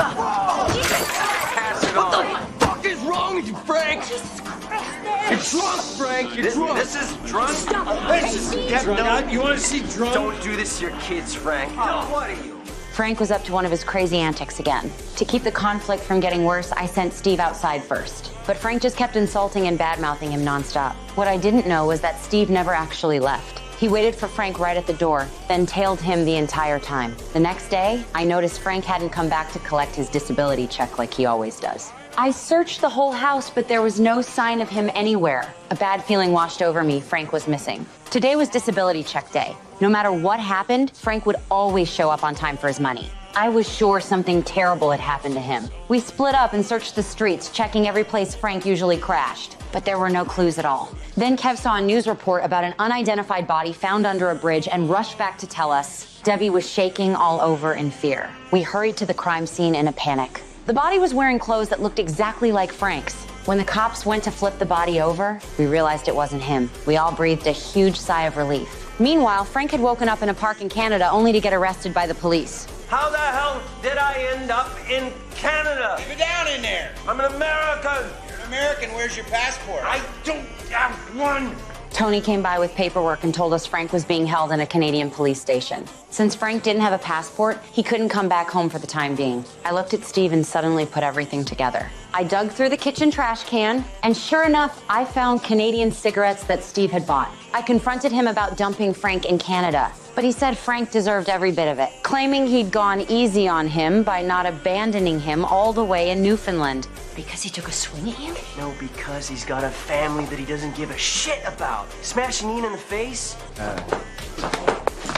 Pass it on. What the fuck is wrong with you, Frank? Jesus Christ. You're drunk, Frank. You're drunk. This is drunk? Stop. This is drunk. You want to see drunk? Don't do this to your kids, Frank. What are you? Frank was up to one of his crazy antics again. To keep the conflict from getting worse, I sent Steve outside first. But Frank just kept insulting and bad-mouthing him nonstop. What I didn't know was that Steve never actually left. He waited for Frank right at the door, then tailed him the entire time. The next day, I noticed Frank hadn't come back to collect his disability check like he always does. I searched the whole house, but there was no sign of him anywhere. A bad feeling washed over me. Frank was missing. Today was disability check day. No matter what happened, Frank would always show up on time for his money. I was sure something terrible had happened to him. We split up and searched the streets, checking every place Frank usually crashed. But there were no clues at all. Then Kev saw a news report about an unidentified body found under a bridge and rushed back to tell us Debbie was shaking all over in fear. We hurried to the crime scene in a panic. The body was wearing clothes that looked exactly like Frank's. When the cops went to flip the body over, we realized it wasn't him. We all breathed a huge sigh of relief. Meanwhile, Frank had woken up in a park in Canada only to get arrested by the police. How the hell did I end up in Canada? Keep it down in there. I'm an American. You're an American. Where's your passport? I don't have one. Tony came by with paperwork and told us Frank was being held in a Canadian police station. Since Frank didn't have a passport, he couldn't come back home for the time being. I looked at Steve and suddenly put everything together. I dug through the kitchen trash can, and sure enough, I found Canadian cigarettes that Steve had bought. I confronted him about dumping Frank in Canada, but he said Frank deserved every bit of it, claiming he'd gone easy on him by not abandoning him all the way in Newfoundland. Because he took a swing at you? No, because he's got a family that he doesn't give a shit about. Smashing Ian in the face?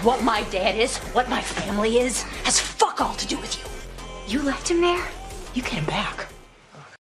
What my dad is, what my family is, has fuck all to do with you. You left him there, you get him back.